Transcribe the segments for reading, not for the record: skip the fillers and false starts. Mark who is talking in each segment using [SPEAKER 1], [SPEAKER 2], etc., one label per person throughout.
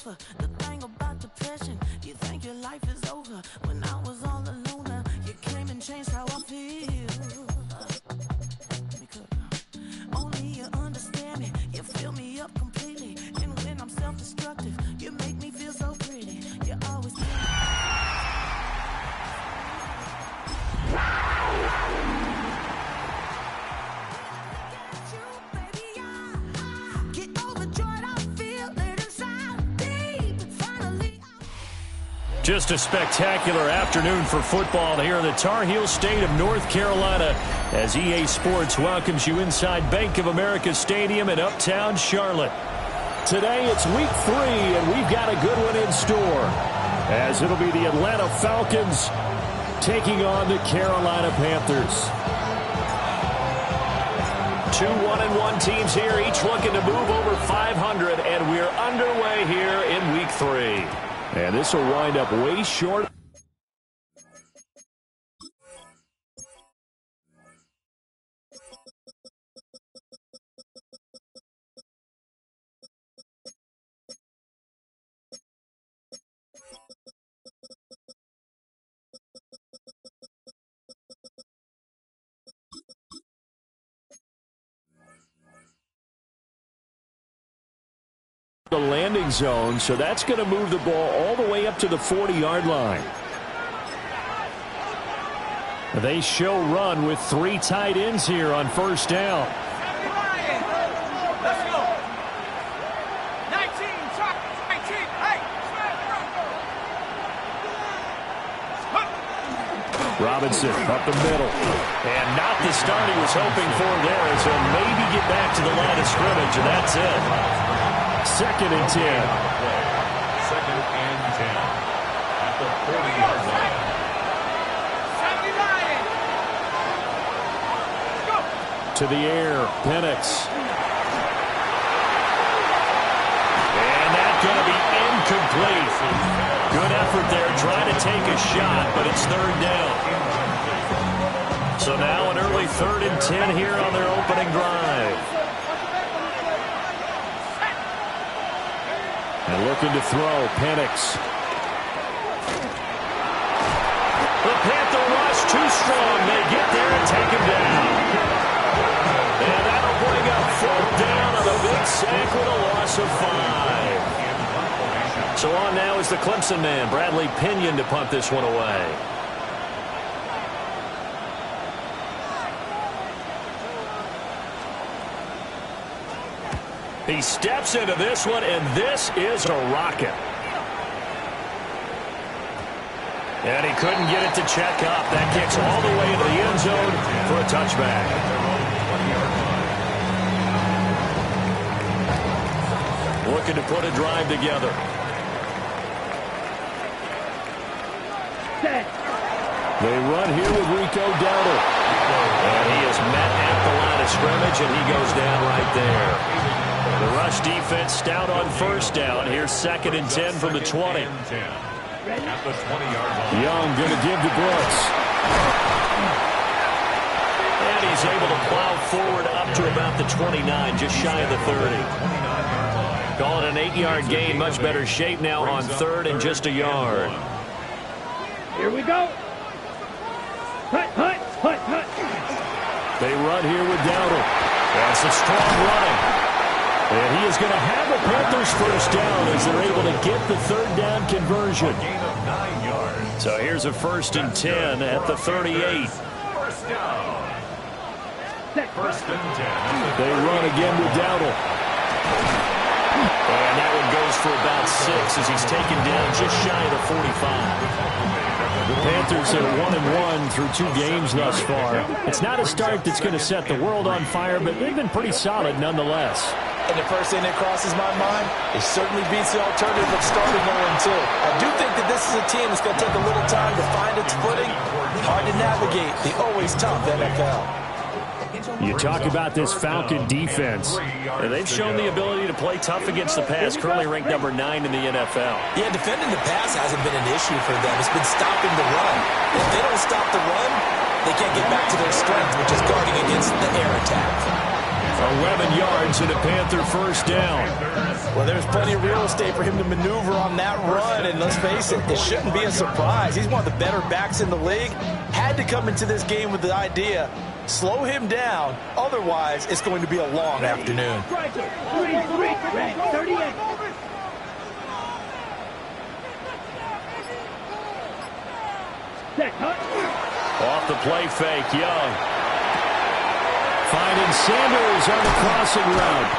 [SPEAKER 1] sofa. The thing about depression, you think your life is over. When I was all alone, you came and changed how I feel. Only you understand me, you fill me up completely. And when I'm self-destructive, you make me feel so pretty. You always
[SPEAKER 2] Just a spectacular afternoon for football here in the Tar Heel state of North Carolina as EA Sports welcomes you inside Bank of America Stadium in uptown Charlotte. Today it's week 3 and we've got a good one in store as it'll be the Atlanta Falcons taking on the Carolina Panthers. Two 1-1 teams here, each looking to move over 500, and we're underway here in week 3. And this will wind up way short. The landing zone, so that's going to move the ball all the way up to the 40-yard line. They show run with 3 tight ends here on first down.
[SPEAKER 3] Let's go. 19, 19, hey.
[SPEAKER 2] Robinson up the middle. And not the start he was hoping for there, as he'll maybe get back to the line of scrimmage, and that's it. 2nd and 10.
[SPEAKER 4] 2nd and 10 at the 40-yard line.
[SPEAKER 2] To the air, Penix. And that's going to be incomplete. Good effort there, trying to take a shot, but it's 3rd down. So now an early 3rd and 10 here on their opening drive. And looking to throw, Penix. The Panther rush too strong. They get there and take him down. And that'll bring up 4th down on a big sack with a loss of 5. So on now is the Clemson man, Bradley Pinion, to punt this one away. He steps into this one, and this is a rocket. And he couldn't get it to check up. That kicks all the way into the end zone for a touchback. Looking to put a drive together. They run here with Rico Dowdle. And he is met at the line of scrimmage, and he goes down right there. The rush defense stout on first down. Here's 2nd and 10 from the 20.
[SPEAKER 4] At the 20-yard line.
[SPEAKER 2] Young going to give to Brooks. And he's able to plow forward up to about the 29, just shy of the 30. Call it an 8-yard gain. Much better shape now on 3rd and just a yard.
[SPEAKER 3] Here we go. Hut, hut, hut, hut.
[SPEAKER 2] They run here with Dowdle. That's some strong running. And he is going to have the Panthers first down as they're able to get the 3rd down conversion.
[SPEAKER 4] A gain of 9 yards.
[SPEAKER 2] So here's a 1st and 10 at the 38.
[SPEAKER 4] First down. 1st and 10.
[SPEAKER 2] They run again with Dowdle. And that one goes for about 6 as he's taken down just shy of the 45. The Panthers are 1-1 through 2 games thus far. It's not a start that's going to set the world on fire, but they've been pretty solid nonetheless.
[SPEAKER 5] And the first thing that crosses my mind, it certainly beats the alternative of starting 0-2. I do think that this is a team that's going to take a little time to find its footing. Hard to navigate the always tough NFL.
[SPEAKER 2] You talk about this Falcon defense. They've shown the ability to play tough against the pass, currently ranked number 9 in the NFL.
[SPEAKER 5] Yeah, defending the pass hasn't been an issue for them. It's been stopping the run. If they don't stop the run, they can't get back to their strength, which is guarding against the air attack.
[SPEAKER 2] 11 yards and a Panther first down.
[SPEAKER 5] Well, there's plenty of real estate for him to maneuver on that run, and let's face it, it shouldn't be a surprise. He's one of the better backs in the league. Had to come into this game with the idea, slow him down, otherwise it's going to be a long afternoon.
[SPEAKER 3] 38.
[SPEAKER 2] Off the play fake, Young. Finding Sanders on the crossing route.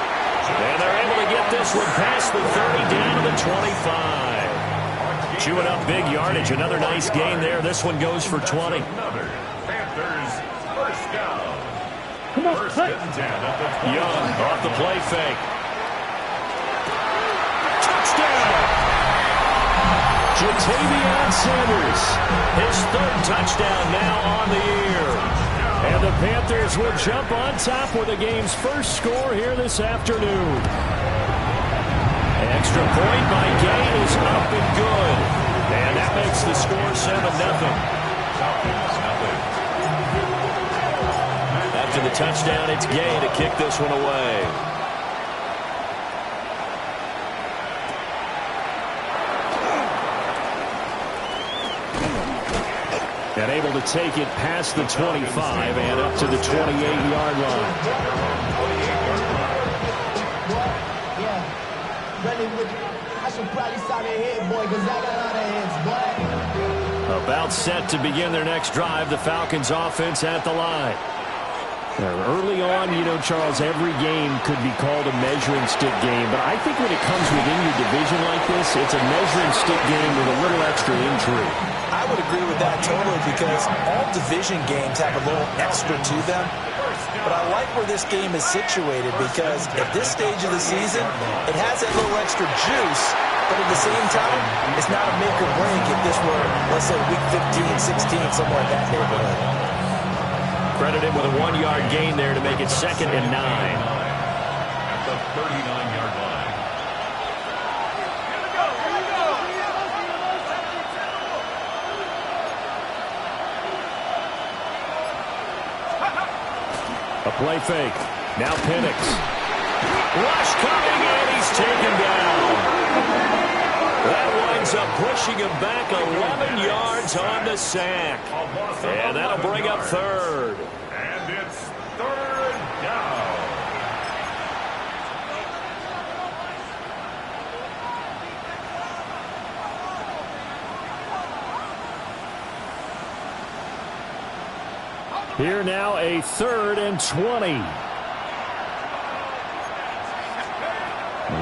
[SPEAKER 2] And they're able to get this one past the 30 down to the 25. Chewing up big yardage. Another nice gain there. This one goes for 20.
[SPEAKER 4] Panthers first down.
[SPEAKER 3] Come on,
[SPEAKER 4] First and 10 at the 20.
[SPEAKER 2] Young off the play fake. Touchdown! Jatavion Sanders, his third touchdown now on the year. And the Panthers will jump on top with the game's first score here this afternoon. Extra point by Gay is up and good. And that makes the score 7-0. After the touchdown, it's Gay to kick this one away. And able to take it past the 25 and up to the 28-yard line. About set to begin their next drive, the Falcons offense at the line. Early on, you know, Charles, every game could be called a measuring stick game, but I think when it comes within your division like this, it's a measuring stick game with a little extra intrigue.
[SPEAKER 5] I would agree with that totally because all division games have a little extra to them. But I like where this game is situated because at this stage of the season, it has that little extra juice, but at the same time, it's not a make or break if this were, let's say, week 15, 16, somewhere in that neighborhood.
[SPEAKER 2] Credited with a 1-yard gain there to make it 2nd and 9.
[SPEAKER 4] At the 39-yard line.
[SPEAKER 2] A play fake. Now Penix. Rush coming, and he's taken down. That winds up pushing him back 11 yards on the sack. And that'll bring up 3rd.
[SPEAKER 4] And it's 3rd down.
[SPEAKER 2] Here now a 3rd and 20.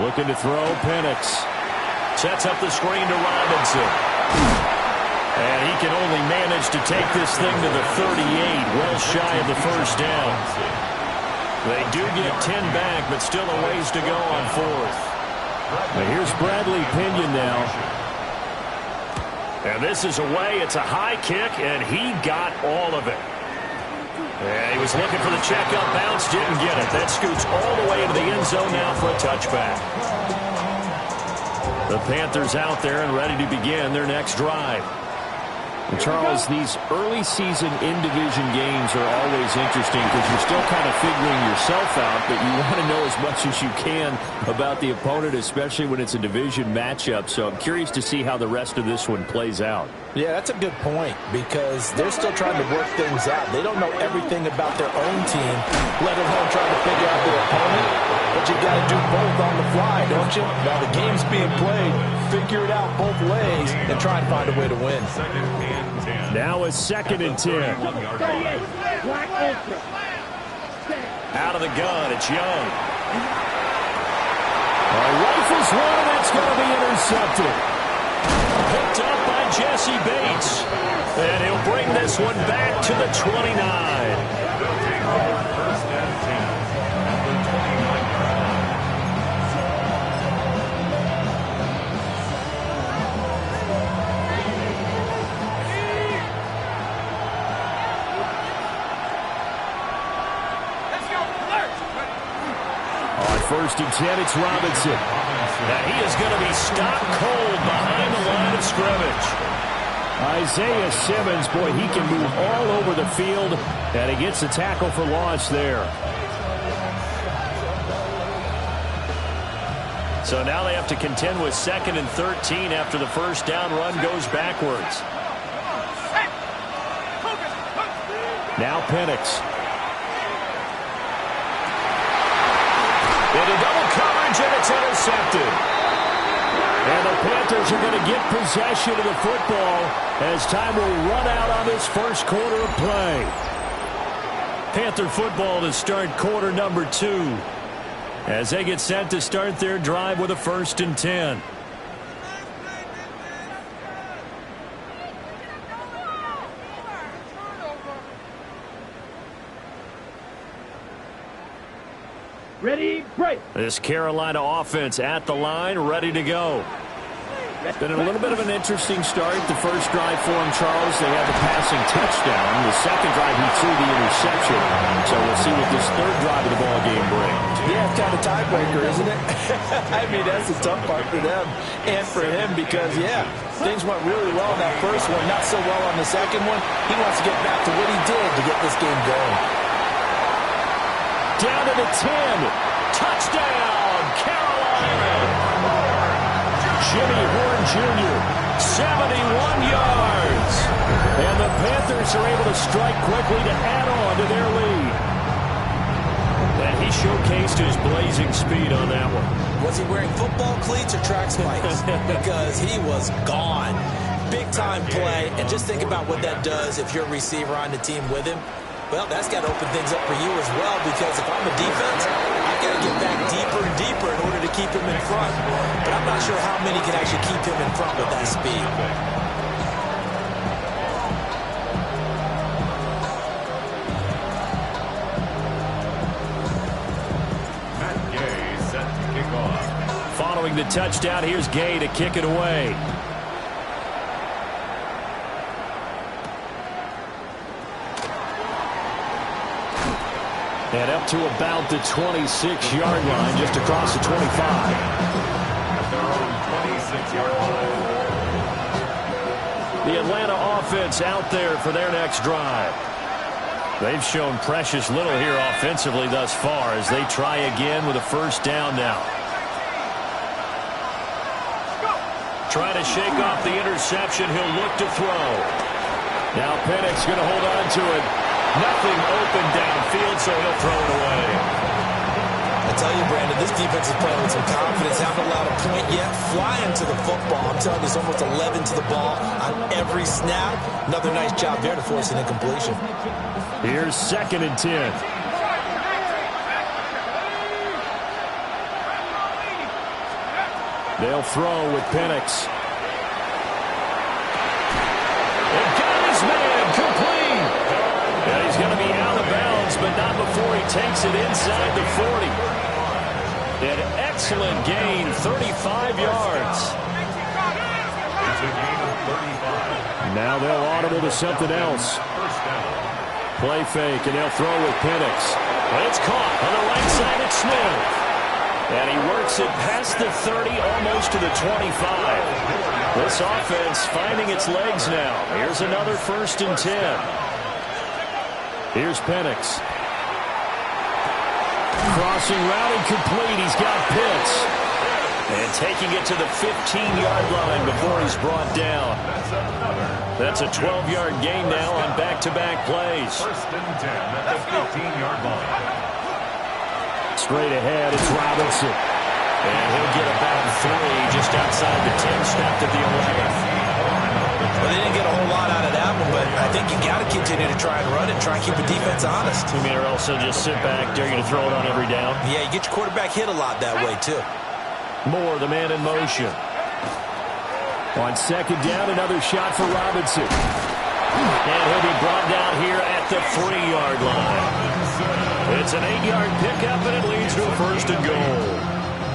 [SPEAKER 2] Looking to throw, Penix. Sets up the screen to Robinson. And he can only manage to take this thing to the 38, well shy of the first down. They do get 10 back, but still a ways to go on 4th. Now here's Bradley Pinion now. And this is away. It's a high kick, and he got all of it. Yeah, he was looking for the checkup bounce, didn't get it. That scoots all the way into the end zone now for a touchback. The Panthers out there and ready to begin their next drive. And Charles, these early season in-division games are always interesting because you're still kind of figuring yourself out, but you want to know as much as you can about the opponent, especially when it's a division matchup. So I'm curious to see how the rest of this one plays out.
[SPEAKER 5] Yeah, that's a good point because they're still trying to work things out. They don't know everything about their own team, let alone trying to figure out their opponent. But you got to do both on the fly, don't you? Now the game's being played, figure it out both ways and try and find a way to win.
[SPEAKER 2] Now a 2nd and 10. Out of the gun, it's Young. Rifles one, and that's going to be intercepted. Picked up by Jesse Bates. And he'll bring this one back to the 29.
[SPEAKER 4] First and 10 at the 29-yard line.
[SPEAKER 2] On 1st and 10, it's Robinson. Now he is going to be stopped cold behind the line of scrimmage. Isaiah Simmons, boy, he can move all over the field, and he gets a tackle for loss there. So now they have to contend with 2nd and 13 after the first down run goes backwards. Now Penix. Into double coverage, and it's intercepted. And the Panthers are going to get possession of the football as time will run out on this first quarter of play. Panther football to start quarter number 2 as they get set to start their drive with a 1st and 10.
[SPEAKER 3] Ready, break.
[SPEAKER 2] This Carolina offense at the line, ready to go. Been a little bit of an interesting start. The first drive for him, Charles, they had the passing touchdown. The second drive, he threw the interception. So we'll see what this third drive of the ball game brings.
[SPEAKER 5] Yeah, it's kind of tiebreaker, isn't it? I mean, that's the tough part for them and for him because, yeah, things went really well in that first one, not so well on the second one. He wants to get back to what he did to get this game going.
[SPEAKER 2] Down to the 10. Touchdown, Carolina. Jimmy Horn Jr., 71 yards. And the Panthers are able to strike quickly to add on to their lead. And he showcased his blazing speed on that one.
[SPEAKER 5] Was he wearing football cleats or track spikes? Because he was gone. Big-time play. And just think about what that does if you're a receiver on the team with him. Well, that's got to open things up for you as well, because if I'm a defense, I've got to get back deeper and deeper in order to keep him in front. But I'm not sure how many can actually keep him in front with that speed.
[SPEAKER 4] Gay set to kick off.
[SPEAKER 2] Following the touchdown, here's Gay to kick it away. And up to about the 26-yard line, just across the 25.
[SPEAKER 4] At their own 26-yard line.
[SPEAKER 2] The Atlanta offense out there for their next drive. They've shown precious little here offensively thus far as they try again with a first down now. Trying to shake off the interception. He'll look to throw. Now Penix going to hold on to it. Nothing open downfield, so he'll throw it away.
[SPEAKER 5] I tell you, Brandon, this defense is playing with some confidence. Haven't allowed a point yet. Flying to the football. I'm telling you, there's almost 11 to the ball on every snap. Another nice job there to force an incompletion.
[SPEAKER 2] Here's 2nd and 10. They'll throw with Penix. And got his man complete. And he's going to be out of bounds, but not before he takes it inside the 40. An excellent gain, 35 yards.
[SPEAKER 4] It's a gain of 35.
[SPEAKER 2] Now they'll audible to something else.
[SPEAKER 4] First down.
[SPEAKER 2] Play fake, and they'll throw with Penix. And it's caught on the right side at Smith. And he works it past the 30, almost to the 25. This offense finding its legs now. Here's another 1st and 10. Here's Penix. Crossing route incomplete. He's got Pitts. And taking it to the 15-yard line before he's brought down. That's a 12-yard gain now on back-to-back plays.
[SPEAKER 4] 1st and 10 at the 15-yard line.
[SPEAKER 2] Straight ahead, it's Robinson. And he'll get about 3 just outside the 10, snapped at the 11.
[SPEAKER 5] Well, they didn't get a whole lot out of that one, but I think you got to continue to try and run and try and keep the defense honest.
[SPEAKER 2] You mean, or else they'll just sit back, dare you to throw it on every down?
[SPEAKER 5] Yeah, you get your quarterback hit a lot that way, too.
[SPEAKER 2] Moore, the man in motion. On 2nd down, another shot for Robinson. And he'll be brought down here at the 3-yard line. It's an 8-yard pickup, and it leads to a 1st and goal.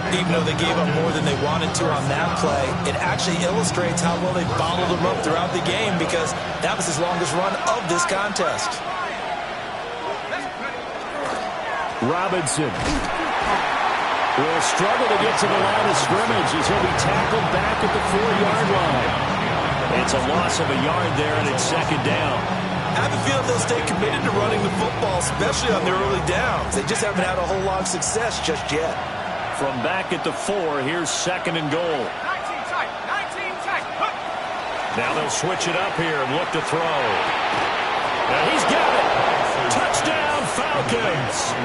[SPEAKER 5] Even though they gave up more than they wanted to on that play, it actually illustrates how well they bottled them up throughout the game, because that was his longest run of this contest.
[SPEAKER 2] Robinson will struggle to get to the line of scrimmage as he'll be tackled back at the 4-yard line. It's a loss of a yard there, and it's 2nd down.
[SPEAKER 5] I have a feeling they'll stay committed to running the football, especially on their early downs. They just haven't had a whole lot of success just yet.
[SPEAKER 2] From back at the 4, here's 2nd and goal.
[SPEAKER 4] 19 tight. 19 tight.
[SPEAKER 2] Now they'll switch it up here and look to throw. And he's got it. Touchdown, Falcons.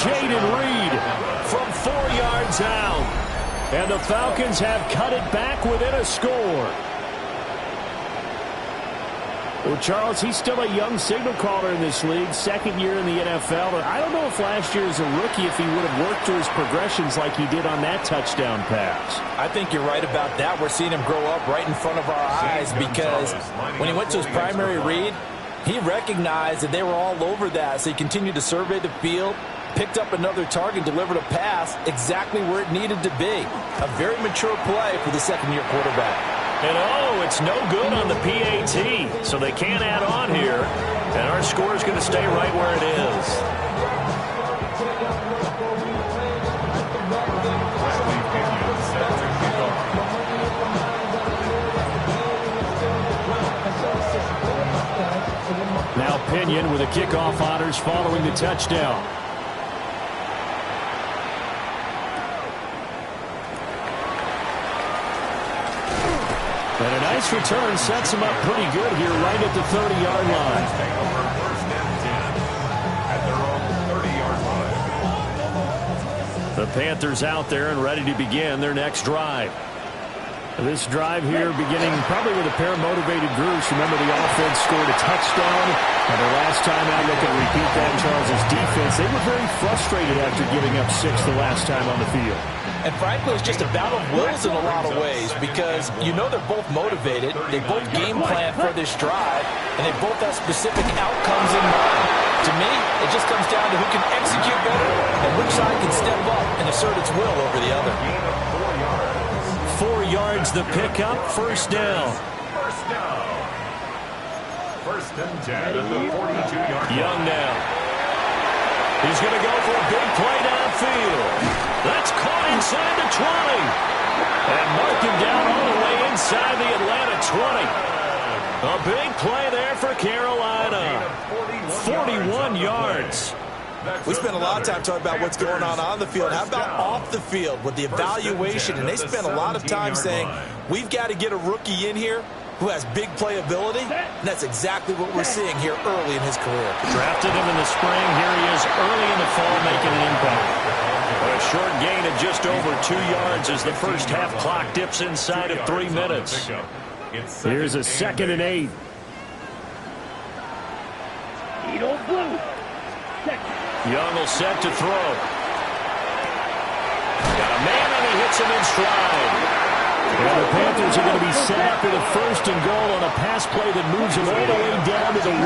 [SPEAKER 2] Jaden Reed from 4 yards out. And the Falcons have cut it back within a score. Well, Charles, he's still a young signal caller in this league, 2nd year in the NFL. But I don't know if last year as a rookie, if he would have worked through his progressions like he did on that touchdown pass.
[SPEAKER 5] I think you're right about that. We're seeing him grow up right in front of our eyes because when he went to his primary read, he recognized that they were all over that. So he continued to survey the field, picked up another target, delivered a pass exactly where it needed to be. A very mature play for the 2nd-year quarterback.
[SPEAKER 2] And oh, it's no good on the PAT, so they can't add on here. And our score is going to stay right where it is. Now Pinion with a kickoff honors following the touchdown. And a nice return sets him up pretty good here right at the 30-yard line. The Panthers out there and ready to begin their next drive. This drive here beginning probably with a pair of motivated groups. Remember, the offense scored a touchdown. And the last time out, look at repeat that, Charles' defense. They were very frustrated after giving up 6 the last time on the field.
[SPEAKER 5] And frankly, it's just a battle of wills in a lot of ways because you know they're both motivated. They both game plan for this drive, and they both have specific outcomes in mind. To me, it just comes down to who can execute better and which side can step up and assert its will over the other.
[SPEAKER 2] 4 yards the pickup, first down.
[SPEAKER 4] First and 10 at the 42-yard line.
[SPEAKER 2] Young now. He's going to go for a big play downfield. That's caught inside the 20. And mark him down all the way inside the Atlanta 20. A big play there for Carolina. 41 yards.
[SPEAKER 5] We spent a lot of time talking about what's going on the field. How about off the field with the evaluation? And they spent a lot of time saying, we've got to get a rookie in here who has big playability, and that's exactly what we're seeing here early in his career.
[SPEAKER 2] Drafted him in the spring. Here he is early in the fall making an impact. A short gain of just over 2 yards as the first half clock dips inside of 3 minutes. Here's a 2nd and 8. Young will set to throw. Got a man and he hits him in stride. And the Panthers are going to be set up with a 1st and goal on a pass play that moves him all the way down to the 1.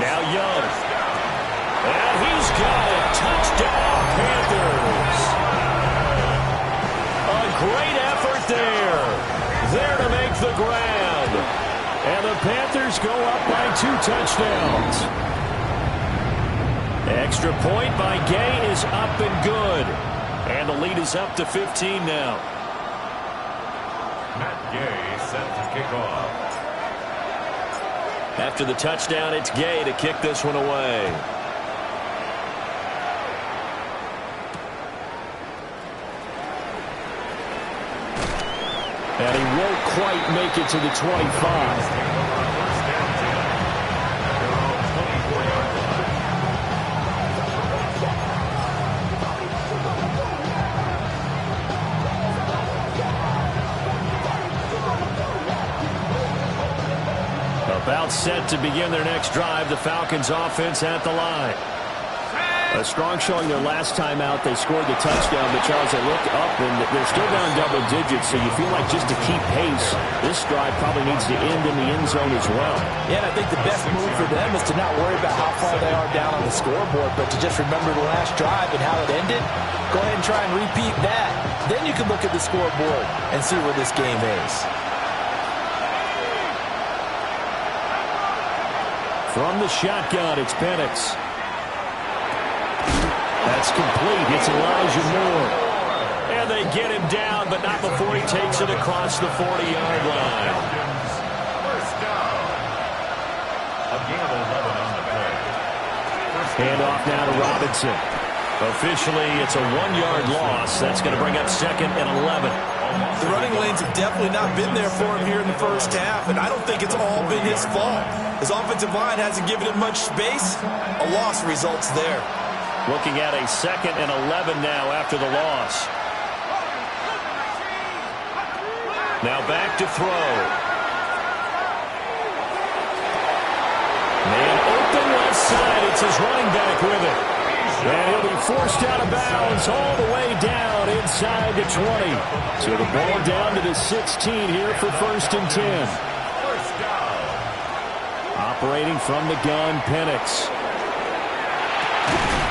[SPEAKER 2] Now Young. And he's got it. Touchdown, Panthers. A great effort there. There to make the grab. And the Panthers go up by 2 touchdowns. Extra point by Gay is up and good. And the lead is up to 15 now.
[SPEAKER 4] Matt Gay set to kick off.
[SPEAKER 2] After the touchdown, it's Gay to kick this one away. And he won't quite make it to the 25. About set to begin their next drive. The Falcons offense at the line. A strong showing their last time out. They scored the touchdown, but Charles, they look up and they're still down double digits, so you feel like just to keep pace, this drive probably needs to end in the end zone as well.
[SPEAKER 5] Yeah, and I think the best move for them is to not worry about how far they are down on the scoreboard, but to just remember the last drive and how it ended. Go ahead and try and repeat that. Then you can look at the scoreboard and see where this game is.
[SPEAKER 2] From the shotgun, it's Penix. That's complete. It's Elijah Moore. And they get him down, but not before he takes it across the 40-yard line.
[SPEAKER 4] First down. A gain of 11 on the play. First
[SPEAKER 2] Hand off now to Robinson. Officially, it's a 1-yard loss. That's going to bring up 2nd and 11.
[SPEAKER 5] The running lanes have definitely not been there for him here in the first half, and I don't think it's all been his fault. His offensive line hasn't given him much space. A loss results there.
[SPEAKER 2] Looking at a 2nd and 11 now after the loss. Now back to throw. Man open left side. It's his running back with it. And he'll be forced out of bounds all the way down inside the 20. So the ball down to the 16 here for 1st and 10. Operating from the gun, Penix.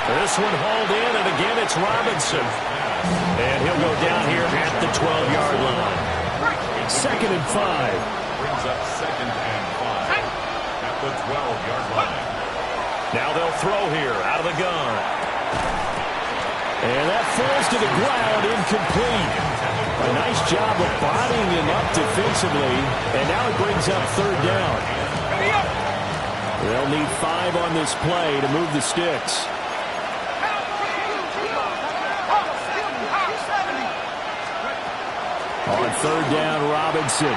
[SPEAKER 2] This one hauled in, and again it's Robinson. And he'll go down here at the 12-yard line. 2nd and 5.
[SPEAKER 4] Brings up 2nd and 5 at the 12-yard line.
[SPEAKER 2] Now they'll throw here out of the gun. And that falls to the ground, incomplete. A nice job of bodying him up defensively. And now it brings up 3rd down. They'll need 5 on this play to move the sticks. On 3rd down, Robinson.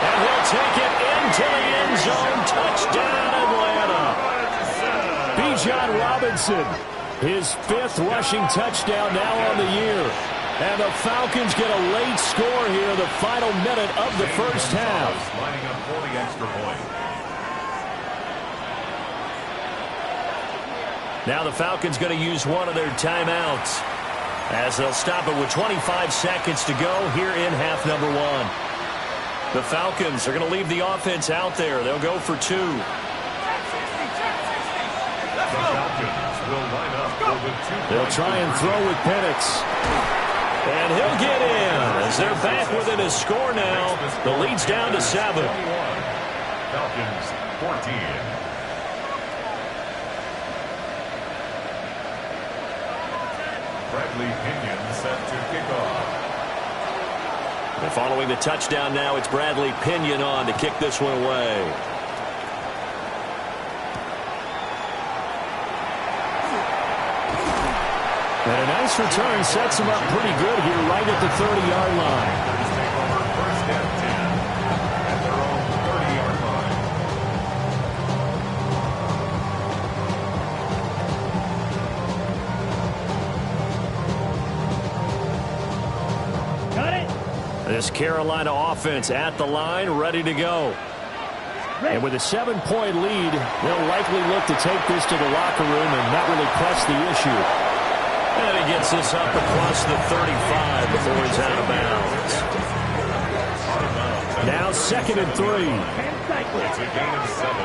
[SPEAKER 2] And he'll take it into the end zone. Touchdown, Atlanta. Bijan Robinson, his 5th rushing touchdown now on the year. And the Falcons get a late score here in the final minute of the first half.
[SPEAKER 4] Lining up for the extra point.
[SPEAKER 2] Now the Falcons going to use one of their timeouts, as they'll stop it with 25 seconds to go here in half number 1. The Falcons are going to leave the offense out there. They'll go for 2.
[SPEAKER 4] The Falcons will line up for the 2.
[SPEAKER 2] They'll try and throw with Penix. And he'll get in as they're back within a score now. The lead's down to 7.
[SPEAKER 4] Falcons 14. Bradley Pinion set to kick off.
[SPEAKER 2] And following the touchdown now, it's Bradley Pinion on to kick this one away. And a nice return sets him up pretty good here right at the 30-yard line.
[SPEAKER 4] Take over 1st and 10 at their own 30-yard line.
[SPEAKER 2] This Carolina offense at the line, ready to go. And with a 7-point lead, they'll likely look to take this to the locker room and not really press the issue. And he gets this up across the 35 before he's out of bounds. Now 2nd and 3.
[SPEAKER 4] It's a gain of 7.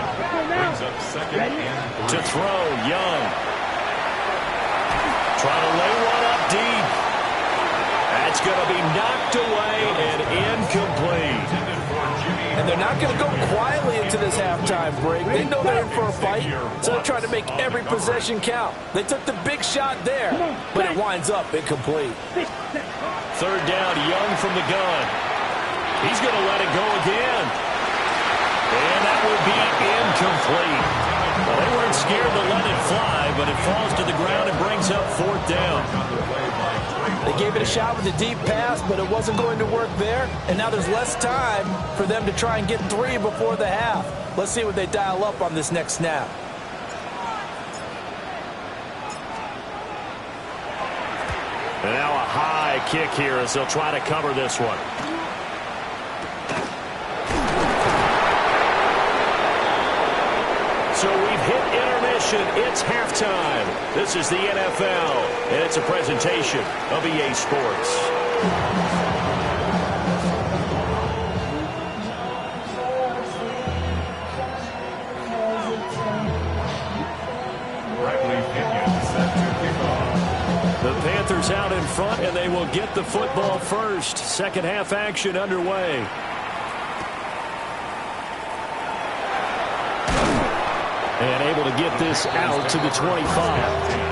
[SPEAKER 4] Brings up 2nd and 3.
[SPEAKER 2] To throw, Young. Trying to lay one up deep. That's going to be knocked away and incomplete.
[SPEAKER 5] And they're not going to go quietly into this halftime break. They know they're in for a fight, so they're trying to make every possession count. They took the big shot there, but it winds up incomplete.
[SPEAKER 2] 3rd down, Young from the gun. He's going to let it go again. And that would be incomplete. Well, they weren't scared to let it fly, but it falls to the ground and brings up 4th down.
[SPEAKER 5] They gave it a shot with a deep pass, but it wasn't going to work there. And now there's less time for them to try and get 3 before the half. Let's see what they dial up on this next snap.
[SPEAKER 2] And now a high kick here as they'll try to cover this one. So we've hit intermission. It's halftime. This is the NFL, and it's a presentation of EA Sports.
[SPEAKER 4] Bradley Pinion set to kick off.
[SPEAKER 2] The Panthers out in front, and they will get the football first. Second half action underway. And able to get this out to the 25.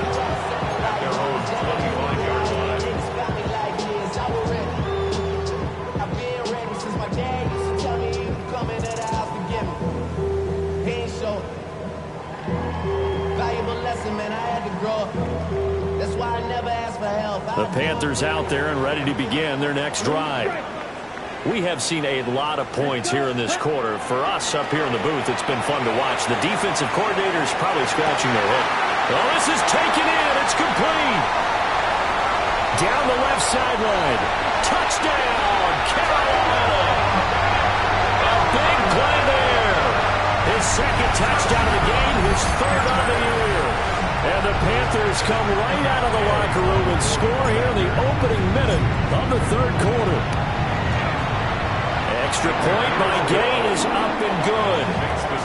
[SPEAKER 6] Listen, man, I had to grow up. That's why I never asked for help.
[SPEAKER 2] The Panthers out there and ready to begin their next drive. We have seen a lot of points here in this quarter. For us up here in the booth, it's been fun to watch. The defensive coordinator's probably scratching their head. Oh, this is taken in. It's complete. Down the left sideline. Touchdown, Carolina. A big play there. His second touchdown of the game, his third on the year. And the Panthers come right out of the locker room and score here in the opening minute of the third quarter. Extra point by Gain is up and good.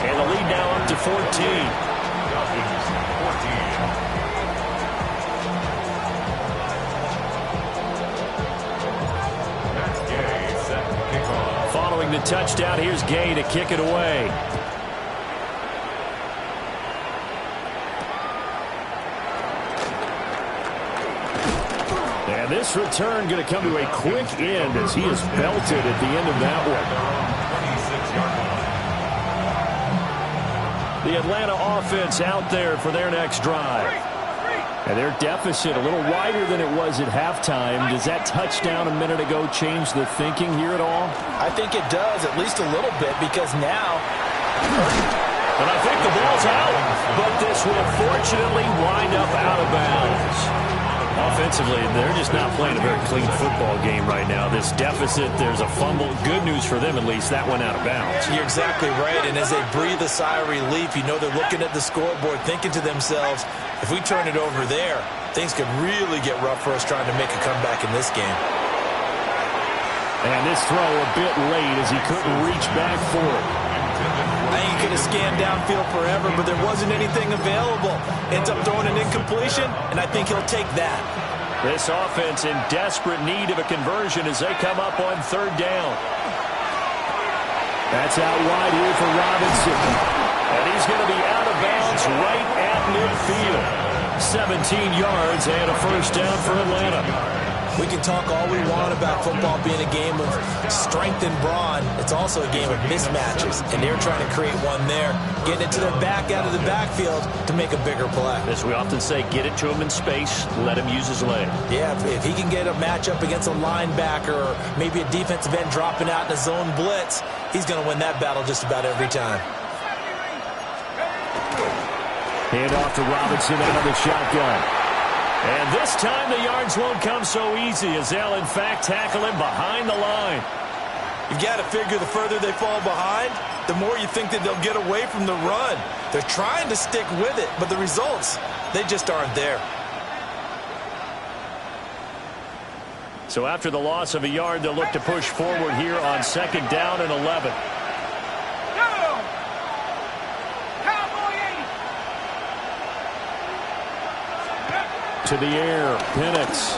[SPEAKER 2] And the lead now up to 14. Following the touchdown, here's Gay to kick it away. And this return going to come to a quick end as he is belted at the end of that one. The Atlanta offense out there for their next drive. And their deficit a little wider than it was at halftime. Does that touchdown a minute ago change the thinking here at all?
[SPEAKER 5] I think it does, at least a little bit, because now...
[SPEAKER 2] And I think the ball's out, but this will fortunately wind up out of bounds. Offensively, they're just not playing a very clean football game right now. This deficit, there's a fumble. Good news for them, at least. That went out of bounds.
[SPEAKER 5] You're exactly right, and as they breathe a sigh of relief, you know they're looking at the scoreboard, thinking to themselves, if we turn it over there, things could really get rough for us trying to make a comeback in this game.
[SPEAKER 2] And this throw a bit late as he couldn't reach back for it.
[SPEAKER 5] I think he could have scanned downfield forever, but there wasn't anything available. Ends up throwing an incompletion, and I think he'll take that.
[SPEAKER 2] This offense in desperate need of a conversion as they come up on third down. That's out wide here for Robinson. And he's going to be out of bounds right at midfield. 17 yards and a first down for Atlanta.
[SPEAKER 5] We can talk all we want about football being a game of strength and brawn. It's also a game of mismatches, and they're trying to create one there, getting it to their back out of the backfield to make a bigger play.
[SPEAKER 2] As we often say, get it to him in space, let him use his leg.
[SPEAKER 5] Yeah, if he can get a matchup against a linebacker or maybe a defensive end dropping out in a zone blitz, he's going to win that battle just about every time.
[SPEAKER 2] Hand off to Robinson out of the shotgun. And this time the yards won't come so easy as they'll, in fact, tackle him behind the line.
[SPEAKER 5] You've got to figure the further they fall behind, the more you think that they'll get away from the run. They're trying to stick with it, but the results, they just aren't there.
[SPEAKER 2] So after the loss of a yard, they'll look to push forward here on second down and 11. To the air, Penix.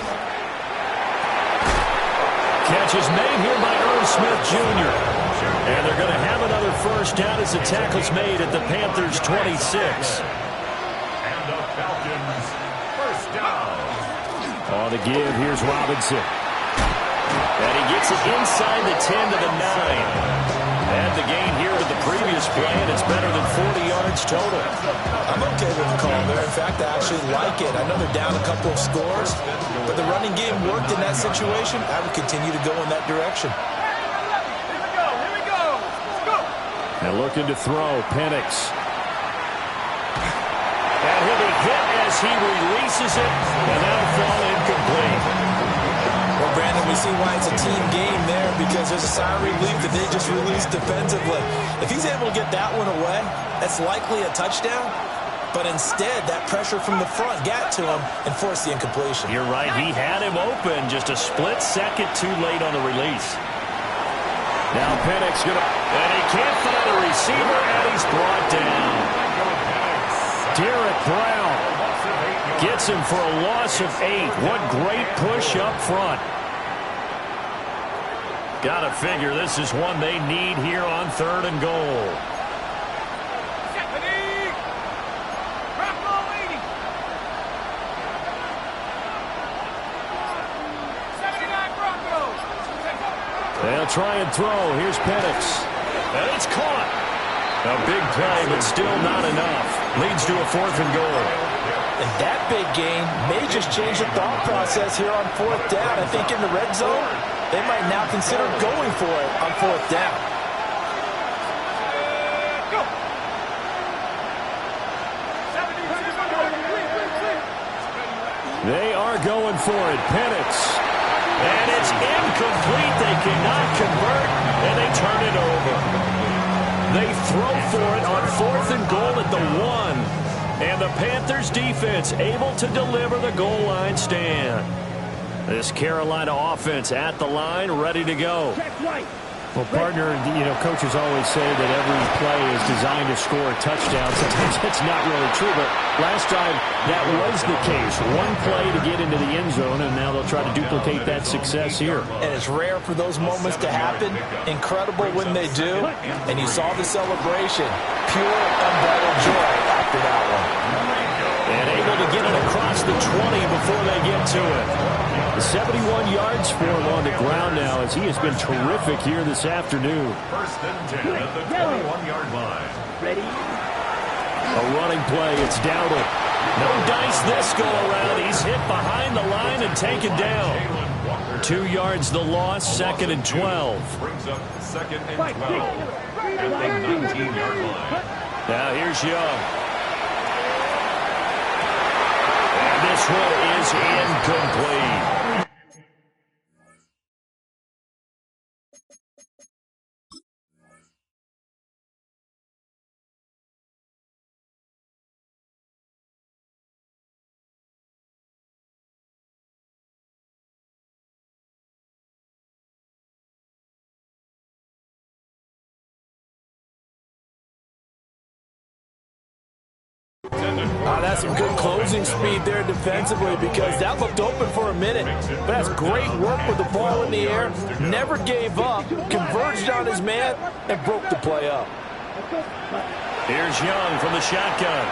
[SPEAKER 2] Catch is made here by Irv Smith Jr. And they're going to have another first down as the tackle's made at the Panthers' 26.
[SPEAKER 4] And the Falcons, first down.
[SPEAKER 2] On the give, here's Robinson. And he gets it inside the 10 to the 9. Add the gain here to the previous play, and it's better than 40 yards total.
[SPEAKER 5] I'm okay with the call there. In fact, I actually like it. I know they're down a couple of scores, but the running game worked in that situation. I would continue to go in that direction.
[SPEAKER 3] Here we go. Let's go.
[SPEAKER 2] And looking to throw, Penix. And he'll be hit as he releases it, and that'll fall incomplete.
[SPEAKER 5] Well, Brandon, we see why it's a team game there, because there's a sigh of relief that they just released defensively. If he's able to get that one away, that's likely a touchdown. But instead, that pressure from the front got to him and forced the incompletion.
[SPEAKER 2] You're right. He had him open just a split second too late on the release. Now Penix going to... And he can't find a receiver, and he's brought down. Derek Brown gets him for a loss of 8. What great push up front. Gotta figure this is one they need here on third and goal. They'll try and throw. Here's Penix. And it's caught. A big play, but still not enough. Leads to a 4th and goal.
[SPEAKER 5] And that big gain may just change the thought process here on 4th down. I think in the red zone, they might now consider going for it on 4th down.
[SPEAKER 2] They are going for it. Penix. And it's incomplete. They cannot convert, and they turn it over. They throw for it on 4th and goal at the 1. And the Panthers defense able to deliver the goal line stand. This Carolina offense at the line, ready to go.
[SPEAKER 7] Well, partner, coaches always say that every play is designed to score a touchdown. Sometimes that's not really true, but last drive, that was the case. One play to get into the end zone, and now they'll try to duplicate that success here.
[SPEAKER 5] And it's rare for those moments to happen. Incredible when they do. And you saw the celebration. Pure, unbridled joy after that one.
[SPEAKER 2] And able to get it across the 20 before they get to it. 71 yards for him on the ground now as he has been terrific here this afternoon.
[SPEAKER 4] 1st and 10 at the 21-yard line.
[SPEAKER 3] Ready?
[SPEAKER 2] A running play. It's Dowdle. No dice this go around. He's hit behind the line and taken down. 2 yards the loss. 2nd and 12.
[SPEAKER 4] Brings up 2nd and 12 at the 19-yard line.
[SPEAKER 2] Now here's Young. And this one is incomplete.
[SPEAKER 5] That's some good closing speed there defensively because that looked open for a minute. But that's great work with the ball in the air. Never gave up, converged on his man, and broke the play up.
[SPEAKER 2] Here's Young from the shotgun.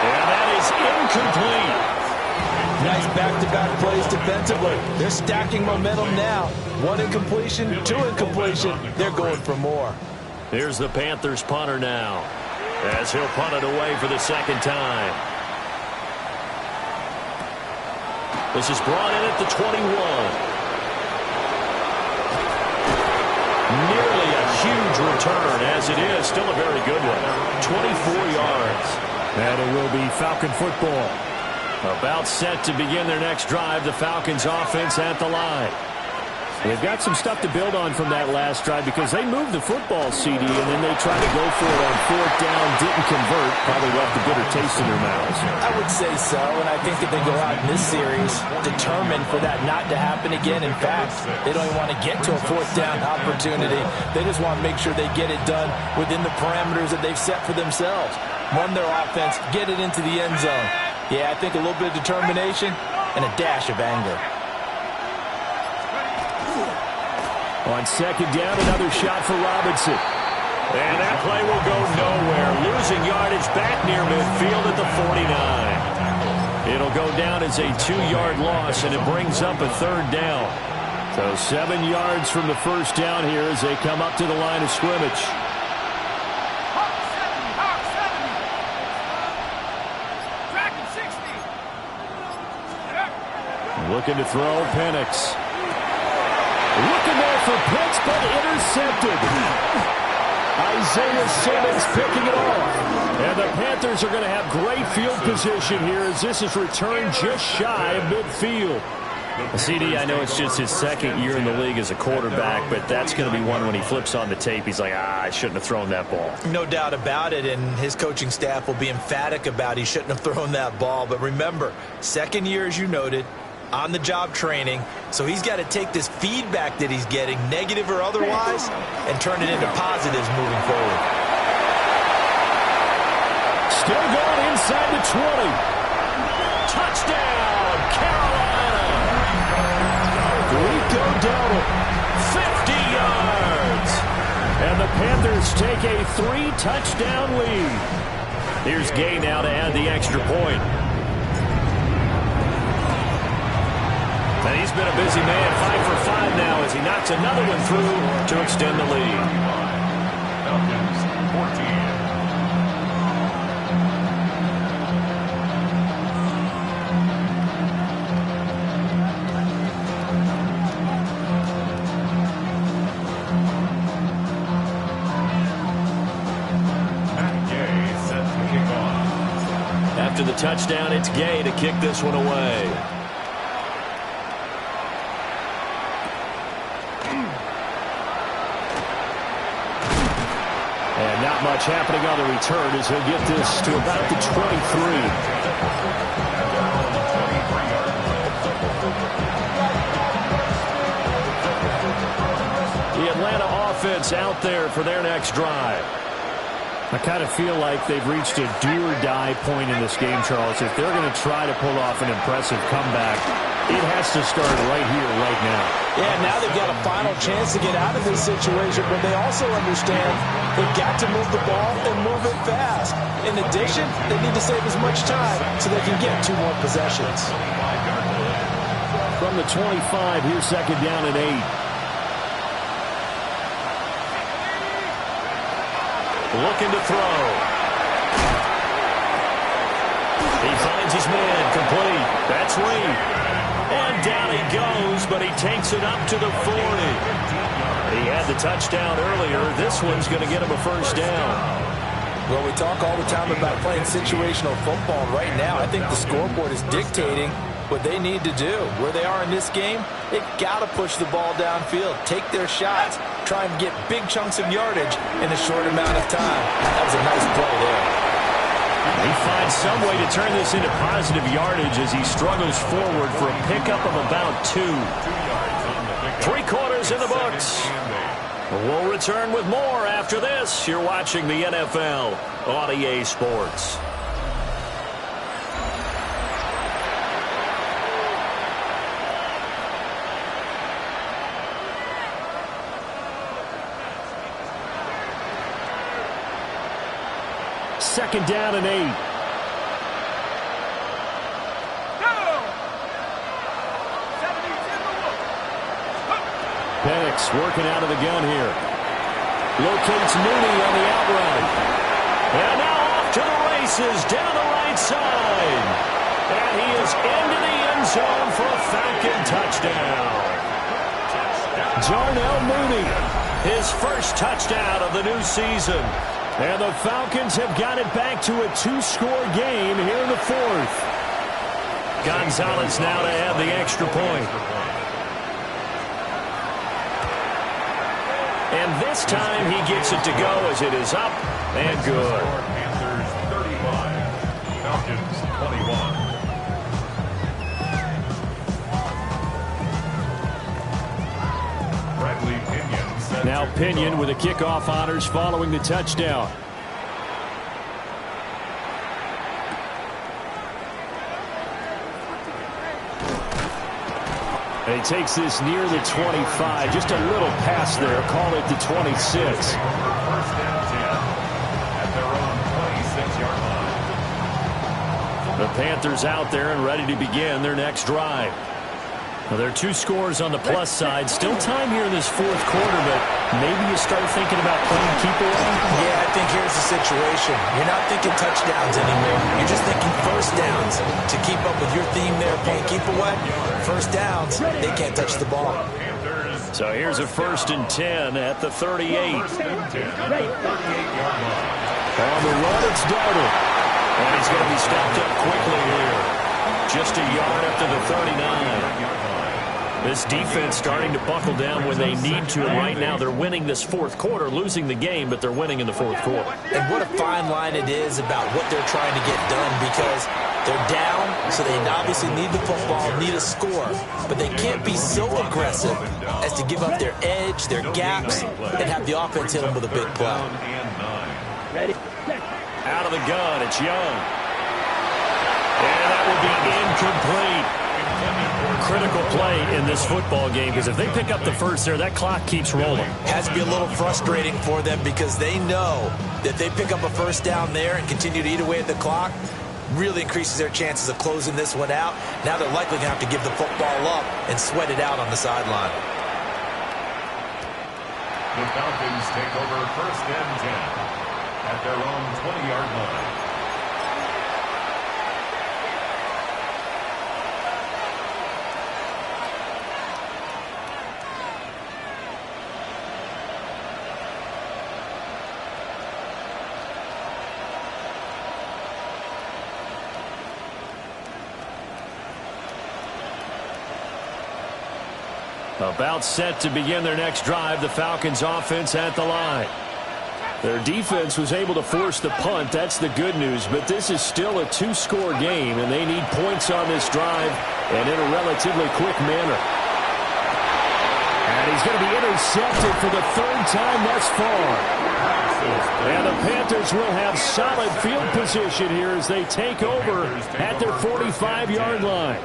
[SPEAKER 2] And that is incomplete.
[SPEAKER 5] Nice back-to-back plays defensively. They're stacking momentum now. 1 incompletion, 2 incompletion. They're going for more.
[SPEAKER 2] Here's the Panthers punter now, as he'll punt it away for the 2nd time. This is brought in at the 21. Nearly a huge return, as it is. Still a very good one. 24 yards.
[SPEAKER 7] And it will be Falcon football.
[SPEAKER 2] About set to begin their next drive. The Falcons offense at the line.
[SPEAKER 7] They've got some stuff to build on from that last drive because they moved the football, CD, and then they tried to go for it on 4th down, didn't convert, probably left a bitter taste in their mouths.
[SPEAKER 5] I would say so, and I think that they go out in this series determined for that not to happen again. In fact, they don't even want to get to a 4th down opportunity. They just want to make sure they get it done within the parameters that they've set for themselves. Run their offense, get it into the end zone. Yeah, I think a little bit of determination and a dash of anger.
[SPEAKER 2] On 2nd down, another shot for Robinson. And that play will go nowhere. Losing yardage back near midfield at the 49. It'll go down as a 2-yard loss, and it brings up a 3rd down. So 7 yards from the 1st down here as they come up to the line of scrimmage. Looking to throw, Penix. Looking there for Pitts, but intercepted. Isaiah Simmons picking it off. And the Panthers are going to have great field position here as this is returned just shy of midfield.
[SPEAKER 7] CD, I know it's just his 2nd year in the league as a quarterback, but that's going to be one when he flips on the tape, he's like, I shouldn't have thrown that ball.
[SPEAKER 5] No doubt about it, and his coaching staff will be emphatic about he shouldn't have thrown that ball. But remember, 2nd year, as you noted, on-the-job training, so he's got to take this feedback that he's getting, negative or otherwise, and turn it into positives moving forward.
[SPEAKER 2] Still going inside the 20. Touchdown, Carolina. Rico Dowdle, 50 yards. And the Panthers take a 3-touchdown lead. Here's Gay now to add the extra point. And he's been a busy man, 5 for 5 now as he knocks another one through to extend the lead.
[SPEAKER 4] Falcons 14.
[SPEAKER 2] after the touchdown. It's Gay to kick this one away. And not much happening on the return as he'll get this to about the 23. The Atlanta offense out there for their next drive. I kind of feel like they've reached a do-or-die point in this game, Charles. If they're going to try to pull off an impressive comeback, it has to start right here, right now.
[SPEAKER 5] Yeah, now they've got a final chance to get out of this situation, but they also understand they've got to move the ball and move it fast. In addition, they need to save as much time so they can get 2 more possessions.
[SPEAKER 2] From the 25, here's second down and 8. Looking to throw. He finds his man, complete. That's Reed. And down he goes, but he takes it up to the 40. He had the touchdown earlier. This one's going to get him a first down.
[SPEAKER 5] Well, we talk all the time about playing situational football. Right now, I think the scoreboard is dictating what they need to do. Where they are in this game, they've got to push the ball downfield, take their shots, try and get big chunks of yardage in a short amount of time. That was a nice play there.
[SPEAKER 2] He finds some way to turn this into positive yardage as he struggles forward for a pickup of about 2. 3 quarters in the books. We'll return with more after this. You're watching the NFL on EA Sports. Second down and 8. Penix working out of the gun here. Locates Mooney on the outright. And now off to the races down the right side. And he is into the end zone for a Falcon touchdown. Darnell Mooney, his first touchdown of the new season. And the Falcons have got it back to a 2-score game here in the 4th. Gonzalez now to add the extra point. And this time he gets it to go as it is up and good.
[SPEAKER 4] Panthers 35, Falcons 21. Bradley Pinion.
[SPEAKER 2] Now Pinion with the kickoff honors following the touchdown. He takes this near the 25. Just a little pass there. Call it the 26.
[SPEAKER 4] First down 10 at their own 26-yard line.
[SPEAKER 2] The Panthers out there and ready to begin their next drive. Well, there are 2 scores on the plus side. Still time here in this 4th quarter, but maybe you start thinking about playing keep away.
[SPEAKER 5] Yeah, I think here's the situation. You're not thinking touchdowns anymore. You're just thinking first downs. To keep up with your theme there, playing keep away, first downs, they can't touch the ball.
[SPEAKER 2] So here's a 1st and 10 at the 38. On the run, it's Darnold. And he's going to be stopped up quickly here. Just a yard up to the 39. This defense starting to buckle down when they need to, and right now they're winning this 4th quarter, losing the game, but they're winning in the 4th quarter.
[SPEAKER 5] And what a fine line it is about what they're trying to get done, because they're down, so they obviously need the football, need a score, but they can't be so aggressive as to give up their edge, their gaps, and have the offense hit them with a big play.
[SPEAKER 7] Ready?
[SPEAKER 2] Out of the gun, it's Young. And that will be incomplete. Critical play in this football game, because if they pick up the first there, that clock keeps rolling.
[SPEAKER 5] Has to be a little frustrating for them, because they know that they pick up a first down there and continue to eat away at the clock, really increases their chances of closing this one out. Now they're likely going to have to give the football up and sweat it out on the sideline.
[SPEAKER 4] The Falcons take over 1st and 10 at their own 20-yard line.
[SPEAKER 2] About set to begin their next drive, the Falcons offense at the line. Their defense was able to force the punt. That's the good news, but this is still a two-score game, and they need points on this drive and in a relatively quick manner. And he's going to be intercepted for the third time thus far. And the Panthers will have solid field position here as they take over at their 45-yard line.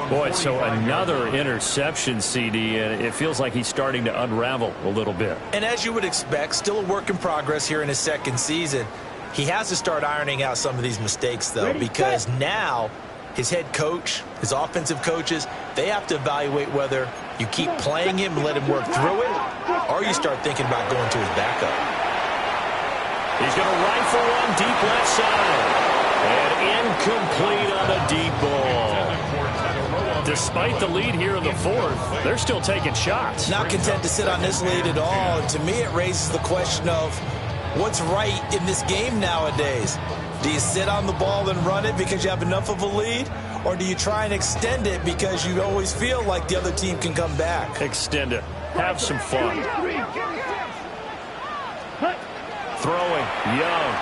[SPEAKER 2] Boy, so another interception, CD, and it feels like he's starting to unravel a little bit.
[SPEAKER 5] And as you would expect, still a work in progress here in his second season. He has to start ironing out some of these mistakes, though, because now his head coach, his offensive coaches, they have to evaluate whether you keep playing him and let him work through it, or you start thinking about going to his backup.
[SPEAKER 2] He's going to rifle one deep left side. And incomplete on a deep ball. Despite the lead here in the fourth, they're still taking shots.
[SPEAKER 5] Not content to sit on this lead at all. And to me, it raises the question of what's right in this game nowadays. Do you sit on the ball and run it because you have enough of a lead? Or do you try and extend it because you always feel like the other team can come back?
[SPEAKER 2] Extend it. Have some fun. Throwing, Young.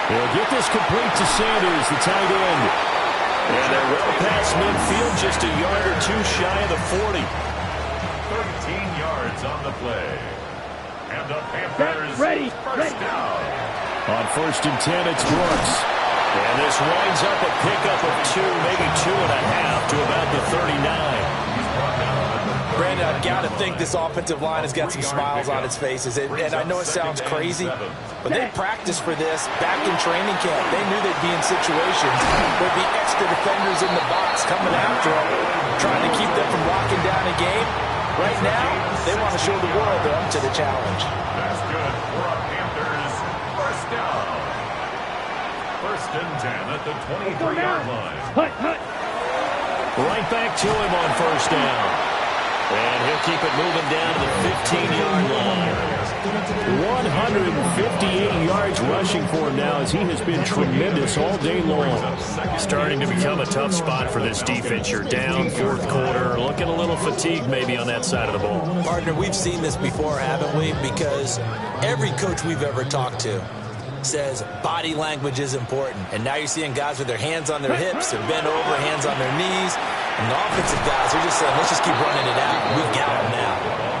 [SPEAKER 2] He'll get this complete to Sanders, the tight end. And they're well past midfield, just a yard or two shy of the 40.
[SPEAKER 4] 13 yards on the play. And the Panthers first down.
[SPEAKER 2] On 1st and 10, it's Brooks. And this winds up a pickup of 2, maybe 2.5 to about the 39.
[SPEAKER 5] Brandon, I've got to think this offensive line has got some smiles on its faces. And I know it sounds crazy, but they practiced for this back in training camp. They knew they'd be in situations where there'd be extra defenders in the box coming after them, trying to keep them from locking down a game. Right now, they want to show the world they're up to the challenge.
[SPEAKER 4] That's good for a Panthers first down. 1st and 10 at the 23-yard line.
[SPEAKER 2] Right back to him on 1st down. And he'll keep it moving down to the 15-yard line. 158 yards rushing for him now as he has been tremendous all day long. Starting to become a tough spot for this defense. You're down 4th quarter, looking a little fatigued maybe on that side of the ball.
[SPEAKER 5] Partner, we've seen this before, haven't we? Because every coach we've ever talked to says body language is important. And now you're seeing guys with their hands on their hips, they're bent over, hands on their knees. And the offensive guys are just saying, let's just keep running it out. We've got them now.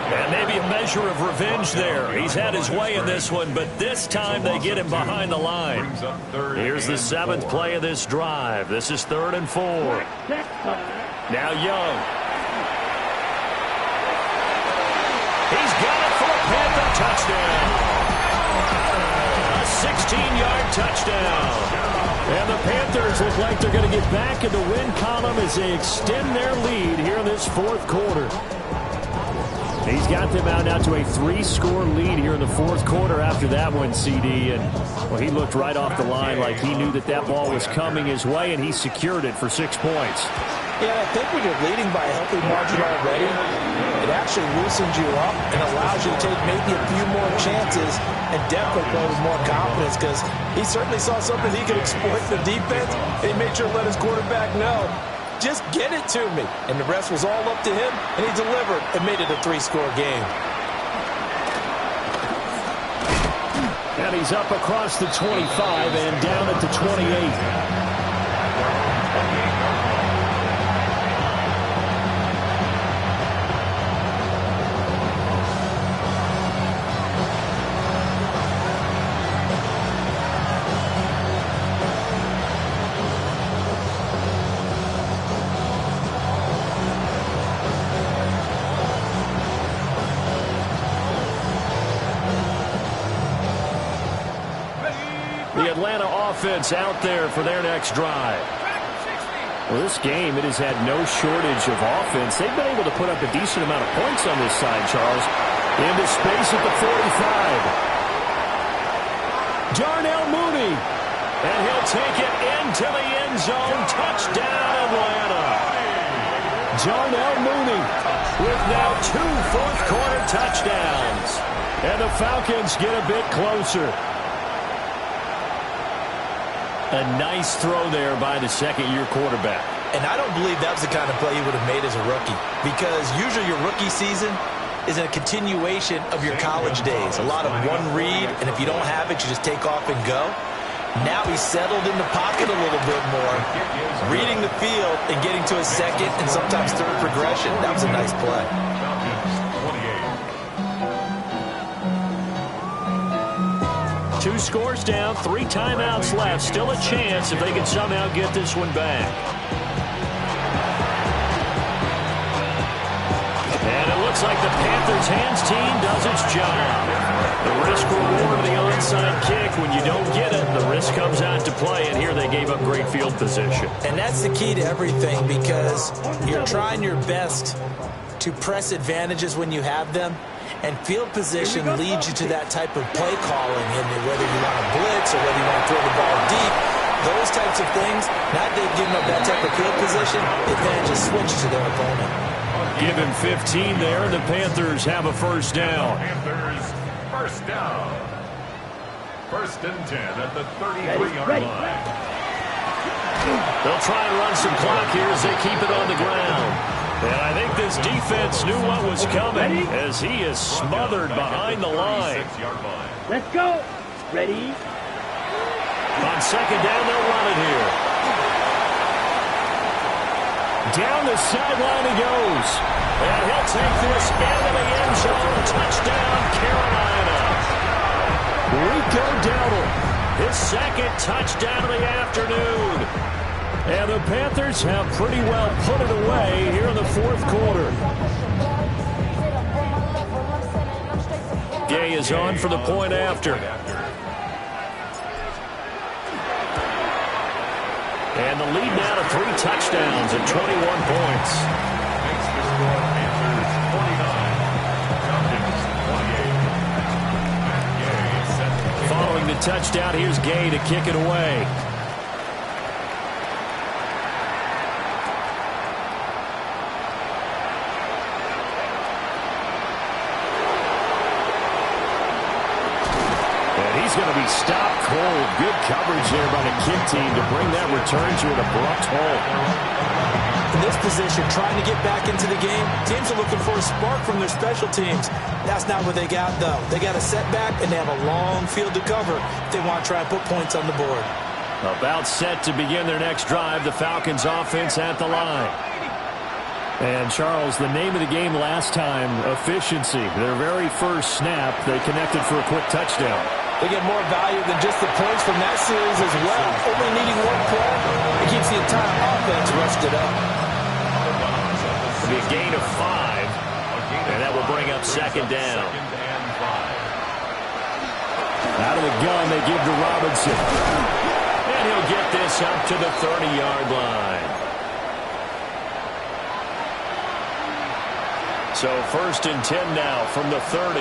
[SPEAKER 2] And maybe a measure of revenge there. He's had his way in this one, but this time they get him behind the line. Here's the 7th play of this drive. This is 3rd and 4. Now Young. He's got it for a Panther touchdown. A 16-yard touchdown. And the Panthers look like they're going to get back in the win column as they extend their lead here in this 4th quarter. He's got them out now to a 3-score lead here in the 4th quarter after that one, CD. And, well, he looked right off the line like he knew that that ball was coming his way, and he secured it for 6 points.
[SPEAKER 5] Yeah, I think when you're leading by a healthy margin already, it actually loosens you up and allows you to take maybe a few more chances and definitely play with more confidence because he certainly saw something he could exploit the defense, and he made sure to let his quarterback know, just get it to me. And the rest was all up to him, and he delivered and made it a 3-score game.
[SPEAKER 2] And he's up across the 25 and down at the 28. Offense out there for their next drive. Well, this game, it has had no shortage of offense. They've been able to put up a decent amount of points on this side, Charles. Into space at the 45. Darnell Mooney. And he'll take it into the end zone. Touchdown, Atlanta. Darnell Mooney with now 2 fourth-quarter touchdowns. And the Falcons get a bit closer. A nice throw there by the second-year quarterback.
[SPEAKER 5] And I don't believe that was the kind of play he would have made as a rookie, because usually your rookie season is a continuation of your college days. A lot of one read, and if you don't have it, you just take off and go. Now he's settled in the pocket a little bit more, reading the field and getting to a second and sometimes third progression. That was a nice play.
[SPEAKER 2] 2 scores down, 3 timeouts left. Still a chance if they can somehow get this one back. And it looks like the Panthers' hands team does its job. The risk reward of the onside kick. When you don't get it, the risk comes out to play, and here they gave up great field position.
[SPEAKER 5] And that's the key to everything, because you're trying your best to press advantages when you have them, and field position leads you to that type of play calling, and whether you want to blitz or whether you want to throw the ball deep, those types of things. Now that they've given up that type of field position, the advantage switches to their opponent.
[SPEAKER 2] Give him 15 there, and the Panthers have a first down.
[SPEAKER 4] Panthers, first down. 1st and 10 at the 33-yard line.
[SPEAKER 2] They'll try and run some clock here as they keep it on the ground. And I think this defense knew what was coming as he is smothered behind the line.
[SPEAKER 3] Let's go. Ready?
[SPEAKER 2] On 2nd down, they'll run it here. Down the sideline he goes. And he'll take this into the end zone. Touchdown, Carolina. Rico Dowdle, his 2nd touchdown of the afternoon. And the Panthers have pretty well put it away here in the 4th quarter. Gay is on for the point after. And the lead now to 3 touchdowns and 21 points.
[SPEAKER 4] Makes the score Panthers 49, Falcons 28.
[SPEAKER 2] Following the touchdown, here's Gay to kick it away. He's going to be stopped cold. Good coverage there by the kick team to bring that return to an abrupt halt.
[SPEAKER 5] In this position, trying to get back into the game, teams are looking for a spark from their special teams. That's not what they got, though. They got a setback, and they have a long field to cover if they want to try and put points on the board.
[SPEAKER 2] About set to begin their next drive, the Falcons offense at the line. And, Charles, the name of the game last time, efficiency. Their very first snap, they connected for a quick touchdown.
[SPEAKER 5] They get more value than just the points from that series as well. Only needing one play, it keeps the entire offense rested up.
[SPEAKER 2] It'll be a gain of 5, and that will bring up 2nd down. Out of the gun, they give to Robinson. And he'll get this up to the 30-yard line. So 1st and 10 now from the 30.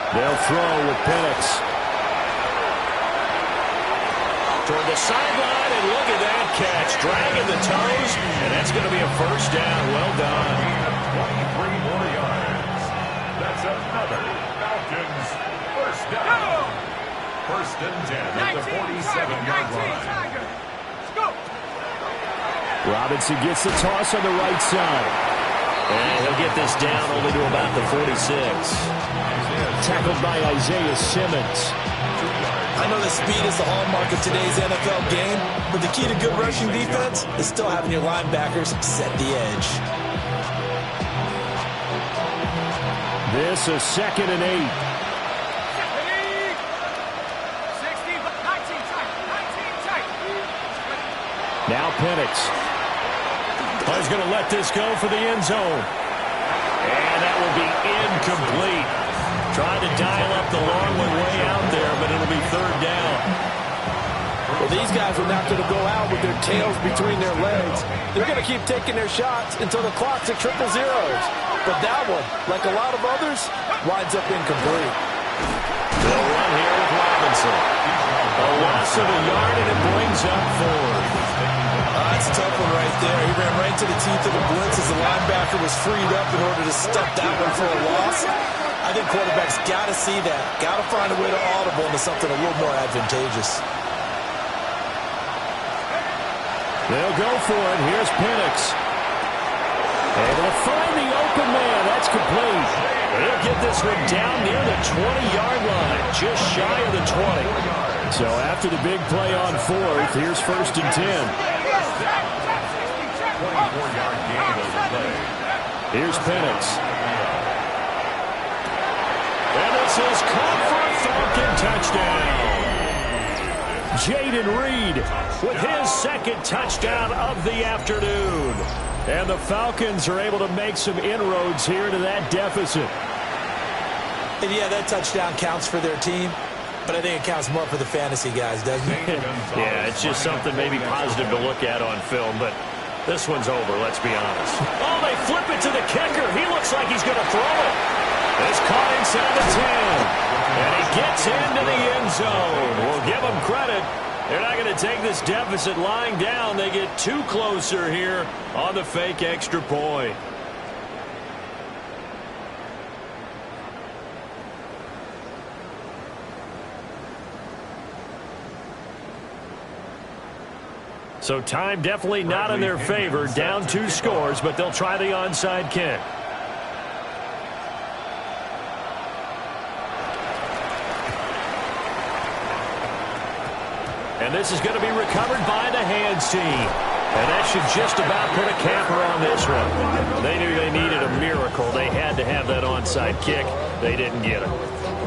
[SPEAKER 2] They'll throw with Penix. Toward the sideline, and look at that catch. Dragging the toes, and that's going to be a first down. Well done.
[SPEAKER 4] 23 more yards. That's another Falcons first down. 1st and 10 at the 47-yard line.
[SPEAKER 3] Let's go.
[SPEAKER 2] Robinson gets the toss on the right side. And he'll get this down only to about the 46. Tackled by Isaiah Simmons.
[SPEAKER 5] I know that speed is the hallmark of today's NFL game, but the key to good rushing defense is still having your linebackers set the edge.
[SPEAKER 2] This is 2nd and 8.
[SPEAKER 3] 16, 19 tight.
[SPEAKER 2] Now Penix. He's going to let this go for the end zone. And that will be incomplete. Trying to dial up the long one way out there, but it'll be 3rd down.
[SPEAKER 5] Well, these guys are not going to go out with their tails between their legs. They're going to keep taking their shots until the clock's at 000. But that one, like a lot of others, winds up incomplete.
[SPEAKER 2] They'll run here with Robinson. A loss of a yard, and it brings up 4.
[SPEAKER 5] That's a tough one right there. He ran right to the teeth of the blitz as the linebacker was freed up in order to stuff that one for a loss. I think quarterbacks got to see that. Got to find a way to audible into something a little more advantageous.
[SPEAKER 2] They'll go for it. Here's Penix. Able to find the open man. That's complete. He'll get this one down near the 20-yard line, just shy of the 20. So after the big play on fourth, here's 1st and 10.
[SPEAKER 4] 24-yard gain of the play.
[SPEAKER 2] Here's Penix. And this is caught for a Falcon touchdown. Jaden Reed with his 2nd touchdown of the afternoon. And the Falcons are able to make some inroads here to that deficit.
[SPEAKER 5] And yeah, that touchdown counts for their team, but I think it counts more for the fantasy guys, doesn't it?
[SPEAKER 2] Yeah, it's just something maybe positive to look at on film, but this one's over, let's be honest. Oh, they flip it to the kicker. He looks like he's going to throw it. It's caught inside the 10. And he gets into the end zone. We'll give him credit. They're not going to take this deficit lying down. They get 2 closer here on the fake extra point. So time definitely not in their favor. Down 2 scores, but they'll try the onside kick. And this is going to be recovered by the hands team. And that should just about put a capper on this one. They knew they needed a miracle. They had to have that onside kick. They didn't get it.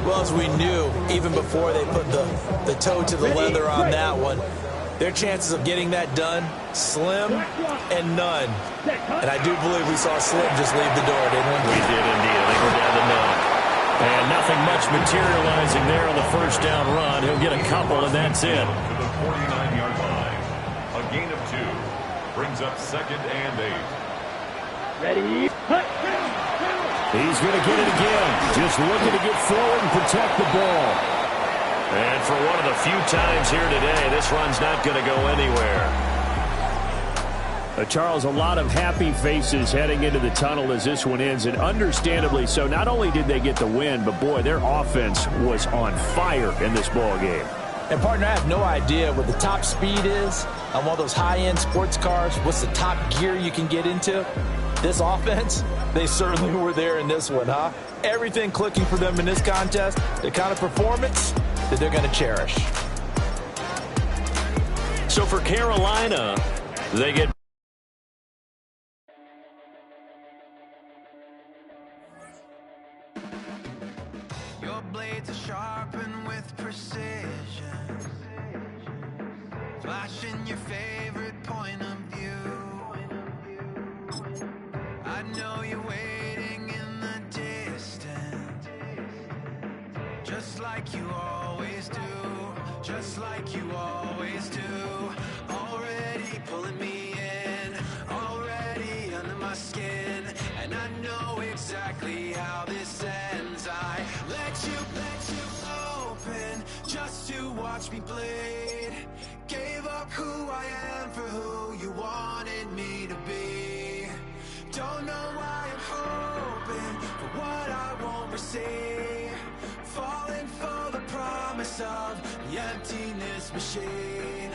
[SPEAKER 5] Well, as we knew, even before they put the toe to the leather on that one, their chances of getting that done, slim and none. And I do believe we saw Slim just leave the door, didn't we?
[SPEAKER 2] We did indeed. I think we're down to none. And nothing much materializing there on the first down run. He'll get a couple, and that's it.
[SPEAKER 4] To the 49-yard line. A gain of 2. Brings up 2nd and 8.
[SPEAKER 3] Ready?
[SPEAKER 2] He's going to get it again. Just looking to get forward and protect the ball. And for one of the few times here today, this run's not going to go anywhere. Charles, a lot of happy faces heading into the tunnel as this one ends, and understandably so. Not only did they get the win, but boy, their offense was on fire in this ball game.
[SPEAKER 5] And partner, I have no idea what the top speed is on one of those high-end sports cars. What's the top gear you can get into? This offense, they certainly were there in this one, huh? Everything clicking for them in this contest, the kind of performance that they're going to cherish.
[SPEAKER 2] So for Carolina, they get
[SPEAKER 1] Your blades are sharpened with precision, flashing your favorite point of view. I know you're waiting in the distance, just like you always do, just like you always do. Already pulling me in, already under my skin, and I know exactly how this ends. I let you open just to watch me bleed. Gave up who I am for who you wanted me to be. Don't know why I'm hoping for what I won't receive. Falling for the promise of the emptiness machine.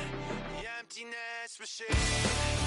[SPEAKER 1] The emptiness machine.